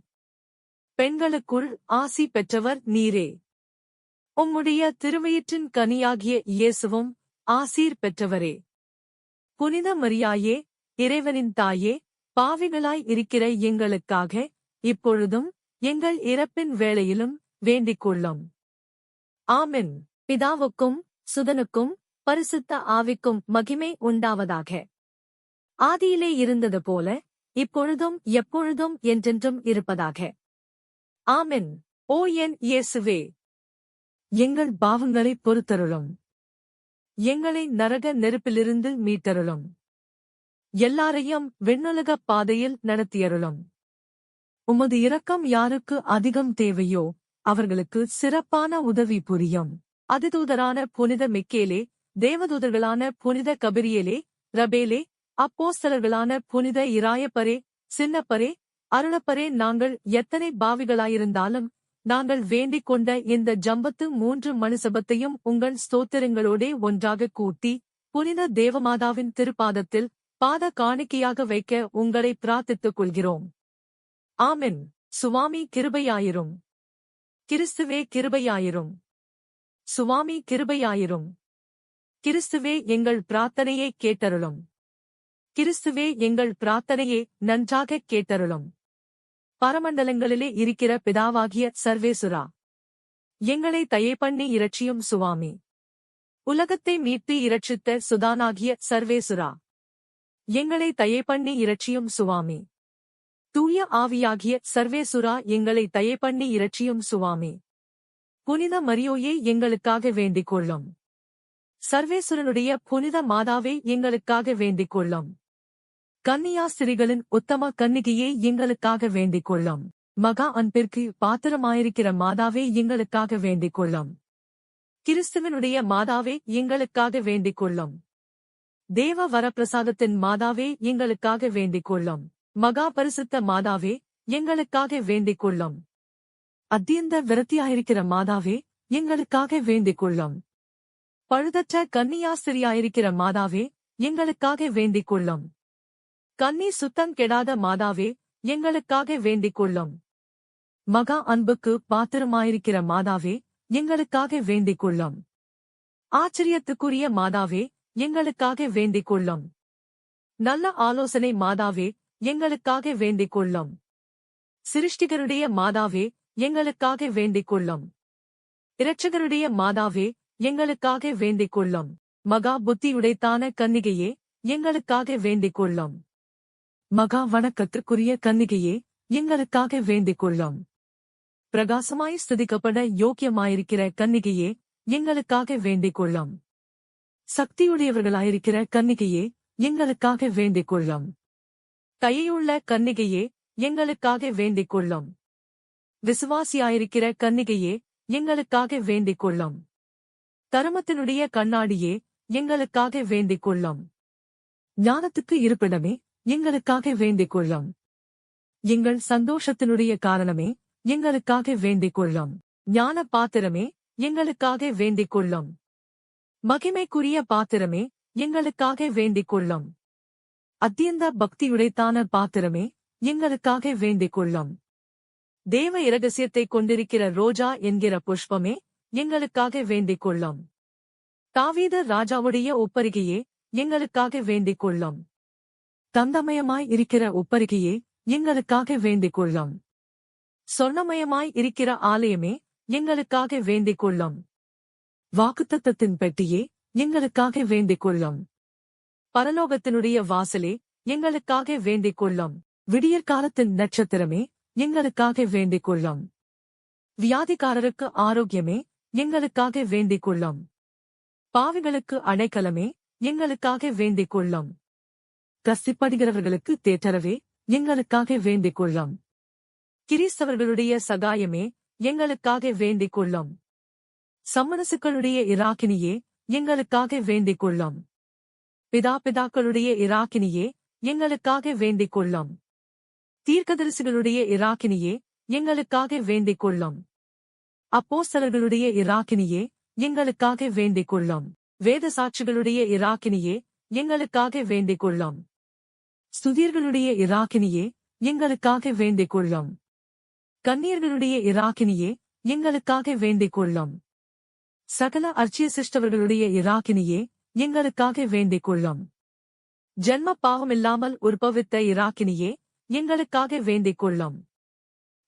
பெண்களுக்குள் ஆசி பெற்றவர் நீரே. உம்முடைய திருவயிற்றின் கனியாகிய இயேசுவும் ஆசீர் பெற்றவரே. புனித மரியாயே, இறைவனின் தாயே, பாவிகளாய் இருக்கிற எங்களுக்காக இப்பொழுதும் எங்கள் இறப்பின் வேளையிலும் வேண்டிக்கொள்ளும். ஆமென். பிதாவுக்கும் சுதனுக்கும் பரிசுத்த ஆவிக்கும் மகிமை உண்டாவதாக. ஆதியிலே இருந்தது போல இப்பொழுதும் எப்பொழுதும் என்றென்றும் இருப்பதாக. ஆமென். ஓ என் இயேசுவே, எங்கள் பாவங்களைப் பொறுத்தருளும். எங்களை நரக நெருப்பிலிருந்து மீட்டருளும். எல்லாரையும் விண்ணுலகப் பாதையில் நடத்தியருளும். உமது இரக்கம் யாருக்கு அதிகம் தேவையோ அவர்களுக்கு சிறப்பான உதவி புரியும். அதிதூதரான புனித மிக்கேலே, தேவதூதர்களான புனித கபிரியேலே, ரபேலே, அப்போஸ்தலர்களான புனித இராயப்பரே, சின்னப்பரே, அருளப்பரே, நாங்கள் எத்தனை பாவிகளாயிருந்தாலும் நாங்கள் வேண்டிக் கொண்ட இந்த ஜம்பத்து 3 மனுசபத்தையும் உங்கள் ஸ்தோத்திரங்களோடே ஒன்றாக கூட்டி புனித தேவமாதாவின் திருப்பாதத்தில் பாத காணிக்கையாக வைக்க உங்களை பிரார்த்தித்துக் கொள்கிறோம். ஆமென். சுவாமி கிருபையாயிரும். கிறிஸ்துவே கிருபையாயிரும். சுவாமி கிருபையாயிரும். கிறிஸ்துவே எங்கள் பிரார்த்தனையை கேட்டருளும். கிறிஸ்துவே எங்கள் பிரார்த்தனையை நன்றாகக் கேட்டருளும். பரமண்டலங்களிலே இருக்கிற பிதாவாகிய சர்வேசுரா, எங்களை தயைபண்ணி இரட்சியும் சுவாமி. உலகத்தை மீட்டு இரட்சித்த சுதானாகிய சர்வேசுரா, எங்களை தயைபண்ணி இரட்சியும் சுவாமி. தூய ஆவியாகிய சர்வேசுரா, எங்களை தயைபண்ணி இரட்சியும் சுவாமி. புனித மரியோயே, எங்களுக்காக வேண்டிக் கொள்ளும். சர்வேசுரனுடைய புனித மாதாவே, எங்களுக்காக வேண்டிக் கொள்ளும். கன்னியாஸ்திரிகளின் உத்தம கன்னிகையே எங்களுக்காக வேண்டிக் கொள்ளும். மகா அன்பிற்கு பாத்திரமாயிருக்கிற மாதாவே எங்களுக்காக வேண்டிக் கொள்ளும். கிறிஸ்துவனுடைய மாதாவே எங்களுக்காக வேண்டிக் கொள்ளும். தேவ வரப்பிரசாதத்தின் மாதாவே எங்களுக்காக வேண்டிக் கொள்ளும். மகா பரிசுத்த மாதாவே எங்களுக்காக வேண்டிக் கொள்ளும். அத்தியந்த விரத்தியாயிருக்கிற மாதாவே எங்களுக்காக வேண்டிக் கொள்ளும். பழுதற்ற கன்னியாஸ்திரியாயிருக்கிற மாதாவே எங்களுக்காக வேண்டிக் கொள்ளும். கன்னி சுத்தம் கெடாத மாதாவே எங்களுக்காக வேண்டிக் கொள்ளும். மகா அன்புக்கு பாத்திரமாயிருக்கிற மாதாவே எங்களுக்காக வேண்டிக் கொள்ளும். ஆச்சரியத்துக்குரிய மாதாவே எங்களுக்காக வேண்டிக் கொள்ளும். நல்ல ஆலோசனை மாதாவே எங்களுக்காக வேண்டிக் கொள்ளும். சிருஷ்டிகருடைய மாதாவே எங்களுக்காக வேண்டிக் கொள்ளும். இரட்சகருடைய மாதாவே எங்களுக்காக வேண்டிக் கொள்ளும். மகா புத்தியுடைத்தான கன்னிகையே எங்களுக்காக வேண்டிக் கொள்ளும். மகா வணக்கத்திற்குரிய கன்னிகையே எங்களுக்காக வேண்டிக் கொள்ளும். பிரகாசமாய் ஸ்துதிக்கப்பட யோக்கியமாயிருக்கிற கன்னிகையே எங்களுக்காக வேண்டிக் கொள்ளும். சக்தியுடையவர்களாயிருக்கிற கன்னிகையே எங்களுக்காக வேண்டிக் கொள்ளும். தயையுள்ள கன்னிகையே எங்களுக்காக வேண்டிக் கொள்ளும். விசுவாசியாயிருக்கிற கன்னிகையே எங்களுக்காக வேண்டிக் கொள்ளும். தருமத்தினுடைய கண்ணாடியே எங்களுக்காக வேண்டிக் கொள்ளும். ஞானத்துக்கு இருப்பிடமே எங்களுக்காக வேண்டிக் கொள்ளும். எங்கள் சந்தோஷத்தினுடைய காரணமே எங்களுக்காக வேண்டிக் கொள்ளும். ஞான பாத்திரமே எங்களுக்காக வேண்டிக் கொள்ளும். மகிமைக்குரிய பாத்திரமே எங்களுக்காக வேண்டிக் கொள்ளும். அத்தியந்த பக்தியுடைத்தான பாத்திரமே எங்களுக்காக வேண்டிக் கொள்ளும். தேவ இரகசியத்தைக் கொண்டிருக்கிற ரோஜா என்கிற புஷ்பமே எங்களுக்காக வேண்டிக் கொள்ளும். தாவீது ராஜாவுடைய ஒப்பரிகையே எங்களுக்காக வேண்டிக் கொள்ளும். தந்தமயமாய் இருக்கிற ஒப்பரிகையே எங்களுக்காக வேண்டிக் கொள்ளும். சொர்ணமயமாய் இருக்கிற ஆலயமே எங்களுக்காக வேண்டிக் கொள்ளும். வாக்குத்தத்தத்தின் பெட்டியே எங்களுக்காக வேண்டிக் கொள்ளும். பரலோகத்தினுடைய வாசலே எங்களுக்காக வேண்டிக் கொள்ளும். விடியற்காலத்தின் நட்சத்திரமே எங்களுக்காக வேண்டிக் கொள்ளும். வியாதிக்காரருக்கு ஆரோக்கியமே எங்களுக்காக வேண்டிக் கொள்ளும். பாவிகளுக்கு அடைக்கலமே எங்களுக்காக வேண்டிக் கொள்ளும். கசிப்படுகிறவர்களுக்கு தேற்றரவே எங்களுக்காக வேண்டிக் கொள்ளும். கிறிஸ்தவர்களுடைய சகாயமே எங்களுக்காக வேண்டிக் கொள்ளும். சம்மனசுக்களுடைய இராக்கினியே எங்களுக்காக வேண்டிக் கொள்ளும். பிதாக்களுடைய இராக்கினியே எங்களுக்காக வேண்டிக் கொள்ளும். தீர்க்கதரிசிகளுடைய இராக்கினியே எங்களுக்காக வேண்டிக் கொள்ளும். அப்போஸ்தலர்களுடைய இராக்கினியே எங்களுக்காக வேண்டிக் கொள்ளும். வேத சாட்சிகளுடைய இராக்கினியே எங்களுக்காக வேண்டிக் கொள்ளும். ஸ்துதியர்களுடைய இராக்கினியே எங்களுக்காக வேண்டிக் கொள்ளும். கன்னியர்களுடைய இராக்கினியே எங்களுக்காக வேண்டிக் கொள்ளும். சகல அர்ச்சியசிஷ்டவர்களுடைய இராக்கினியே எங்களுக்காக வேண்டிக் கொள்ளும். ஜன்ம பாவமில்லாமல் உற்பவித்த இராக்கினியே எங்களுக்காக வேண்டிக் கொள்ளும்.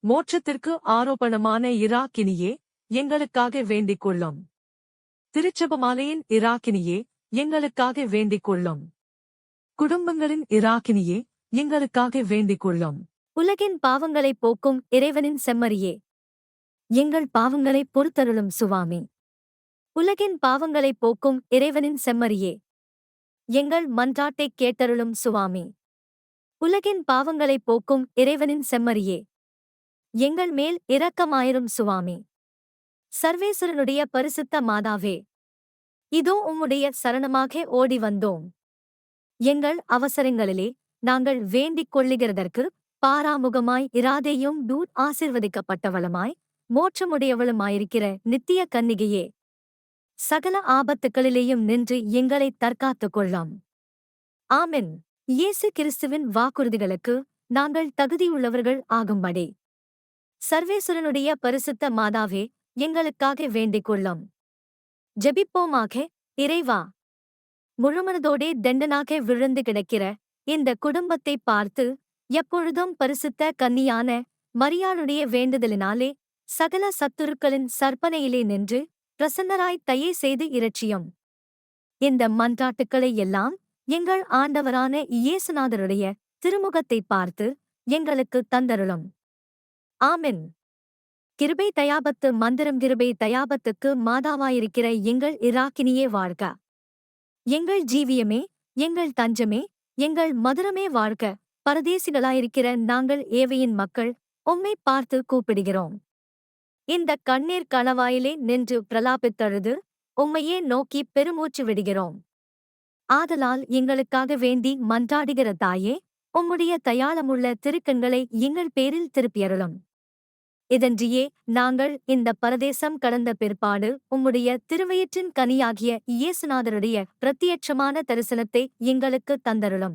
மோட்சத்திற்கு ஆரோபணமான இராக்கினியே எங்களுக்காக வேண்டிக் கொள்ளும். திருச்செபமாலையின் இராக்கினியே எங்களுக்காக வேண்டிக் கொள்ளும். குடும்பங்களின் இராக்கினியே எங்களுக்காக வேண்டிக் கொள்ளும். உலகின் பாவங்களைப் போக்கும் இறைவனின் செம்மறியே எங்கள் பாவங்களைப் பொறுத்தருளும் சுவாமி. உலகின் பாவங்களைப் போக்கும் இறைவனின் செம்மறியே எங்கள் மன்றாட்டைக் கேட்டருளும் சுவாமி. உலகின் பாவங்களைப் போக்கும் இறைவனின் செம்மறியே எங்கள் மேல் இரக்கமாயிரும் சுவாமி. சர்வேசுரனுடைய பரிசுத்த மாதாவே, இதோ உம்முடைய சரணமாக ஓடி வந்தோம். எங்கள் அவசரங்களிலே நாங்கள் வேண்டிக் கொள்ளுகிறதற்கு பாராமுகமாய் இராதேயும் ஆசீர்வதிக்கப்பட்டவளுமாய் மோட்சமுடையவளுமாயிருக்கிற நித்திய கன்னிகையே, சகல ஆபத்துக்களிலேயும் நின்று எங்களை தற்காத்துக் கொள்ளாம். ஆமென். இயேசு கிறிஸ்துவின் வாக்குறுதிகளுக்கு நாங்கள் தகுதியுள்ளவர்கள் ஆகும்படி சர்வேசுரனுடைய பரிசுத்த மாதாவே எங்களுக்காக வேண்டிக் கொள்ளும். ஜெபிப்போமாக. இறைவா, முழுமனதோடே தண்டனாக விழுந்து கிடக்கிற இந்த குடும்பத்தைப் பார்த்து எப்பொழுதும் பரிசுத்த கன்னியான மரியாளுடைய வேண்டுதலினாலே சகல சத்துருக்களின் சற்பனையிலே நின்று பிரசன்னராய் தயை செய்து இரட்சியும். இந்த மன்றாட்டுக்களை எல்லாம் எங்கள் ஆண்டவரான இயேசுநாதருடைய திருமுகத்தைப் பார்த்து எங்களுக்கு தந்தருளும். ஆமென். கிருபை தயாபத்து மந்திரம். கிருபை தயாபத்துக்கு மாதாவாயிருக்கிற எங்கள் இராக்கினியே வாழ்க. எங்கள் ஜீவியமே, எங்கள் தஞ்சமே, எங்கள் மதுரமே வாழ்க, பரதேசிகளாயிருக்கிற நாங்கள் ஏவையின் மக்கள் உம்மை பார்த்து கூப்பிடுகிறோம். இந்த கண்ணீர் கணவாயிலே நின்று பிரலாபித்தழுது உம்மையே நோக்கி பெருமூச்சு விடுகிறோம். ஆதலால் எங்களுக்காக வேண்டி மன்றாடுகிற தாயே, உம்முடைய தயாளமுள்ள திருக்கண்களை எங்கள் பேரில் திருப்பியருளும். இதன்றியே நாங்கள் இந்த பரதேசம் கடந்த பிற்பாடு உம்முடைய திருவயிற்றின் கனியாகிய இயேசுநாதருடைய பிரத்தியட்சமான தரிசனத்தை எங்களுக்கு தந்தருளும்.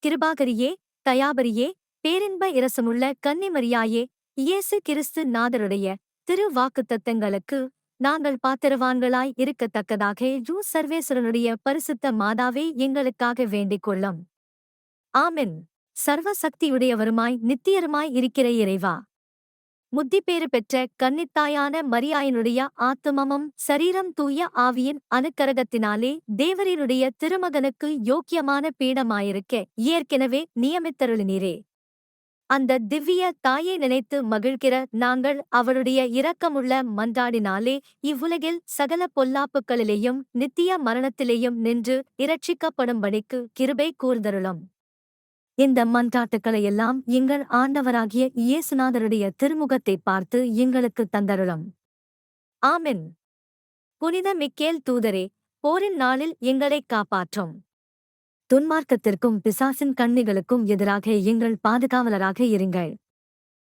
கிருபாகரியே, தயாபரியே, பேரின்ப இரசமுள்ள கன்னிமரியாயே, இயேசு கிறிஸ்து நாதருடைய திரு வாக்குத்தத்தங்களுக்கு நாங்கள் பாத்திரவான்களாய் இருக்கத்தக்கதாக சர்வேஸ்வரனுடைய பரிசுத்த மாதாவே எங்களுக்காக வேண்டிக் கொள்ளும். ஆமென். சர்வ சக்தியுடையவருமாய் நித்தியருமாய் இருக்கிற இறைவா, முத்திப்பேறு பெற்ற கன்னித்தாயான மரியாயினுடைய ஆத்துமமும் சரீரம் தூய ஆவியின் அனுக்கரகத்தினாலே தேவரீருடைய திருமகனுக்கு யோக்கியமான பீடமாயிருக்க ஏற்கெனவே நியமித்தருளினீரே. அந்த திவ்ய தாயை நினைத்து மகிழ்கிற நாங்கள் அவருடைய இரக்கமுள்ள மன்றாடினாலே இவ்வுலகில் சகல பொல்லாப்புக்களிலேயும் நித்திய மரணத்திலேயும் நின்று இரட்சிக்கப்படும்படிக்கு கிருபை கூர்ந்தருளும். இந்த மன்றாட்டுக்களையெல்லாம் எங்கள் ஆண்டவராகிய இயேசுநாதருடைய திருமுகத்தை பார்த்து எங்களுக்கு தந்தருளும். ஆமென். புனித மிக்கேல் தூதரே, போரின் நாளில் எங்களைக் காப்பாற்றும். துன்மார்க்கத்திற்கும் பிசாசின் கண்ணிகளுக்கும் எதிராக எங்கள் பாதுகாவலராக இருங்கள்.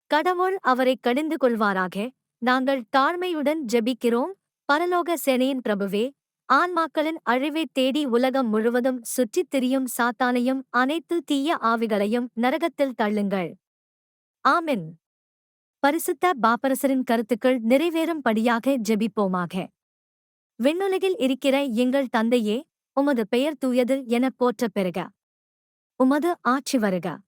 கடவுள் அவரை கடிந்து கொள்வாராக. நாங்கள் தாழ்மையுடன் ஜெபிக்கிறோம். பரலோக சேனையின் பிரபுவே, ஆன்மாக்களின் அழிவைத் தேடி உலகம் முழுவதும் சுற்றித் திரியும் சாத்தானையும் அனைத்து தீய ஆவிகளையும் நரகத்தில் தள்ளுங்கள். ஆமென். பரிசுத்த பாப்பரசரின் கருத்துக்கள் நிறைவேறும்படியாக ஜெபிப்போமாக. விண்ணுலகில் இருக்கிற எங்கள் தந்தையே, உமது பெயர் தூயது எனப் போற்றப் பெறுக. உமது ஆட்சி வருக.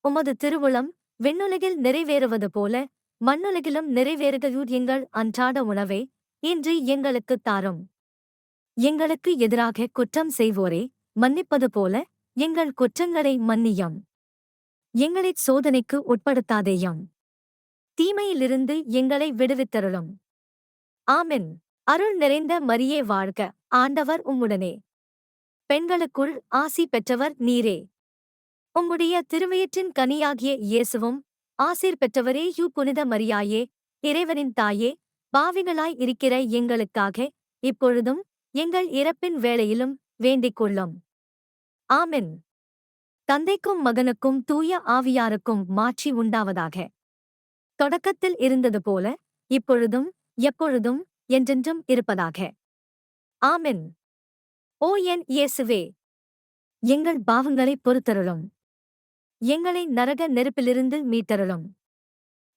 உமது திருவுளம் விண்ணுலகில் நிறைவேறுவது போல மண்ணுலகிலும் நிறைவேறுக. எங்கள் அன்றாட உணவை இன்று எங்களுக்குத் தாரும். எங்களுக்கு எதிராக குற்றம் செய்வோரை மன்னிப்பது போல எங்கள் குற்றங்களை மன்னியும். எங்களைச் சோதனைக்கு உட்படுத்தாதேயும். தீமையிலிருந்து எங்களை விடுவித்தருளும். ஆமென். அருள் நிறைந்த மரியே வாழ்க, ஆண்டவர் உம்முடனே. பெண்களுக்குள் ஆசி பெற்றவர் நீரே. உம்முடைய திருவயிற்றின் கனியாகிய இயேசுவும் ஆசீர் பெற்றவரே. புனித மரியாயே, இறைவனின் தாயே, பாவிகளாய் இருக்கிற எங்களுக்காக இப்பொழுதும் எங்கள் இறப்பின் வேளையிலும் வேண்டிக் கொள்ளும். ஆமென். தந்தைக்கும் மகனுக்கும் தூய ஆவியாருக்கும் மாட்சி உண்டாவதாக. தொடக்கத்தில் இருந்தது போல இப்பொழுதும் எப்பொழுதும் என்றென்றும் இருப்பதாக. ஆமென். ஓ என் இயேசுவே, எங்கள் பாவங்களைப் பொறுத்தருளும். எங்களை நரக நெருப்பிலிருந்து மீட்டருளும்.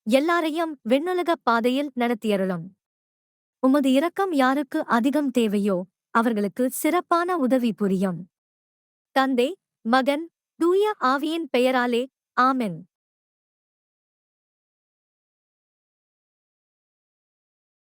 எல்லாரையும் விண்ணுலகப் பாதையில் நடத்தியருளும். உமது இரக்கம் யாருக்கு அதிகம் தேவையோ அவர்களுக்கு சிறப்பான உதவி புரியும். தந்தை, மகன், தூய ஆவியின் பெயராலே. ஆமென்.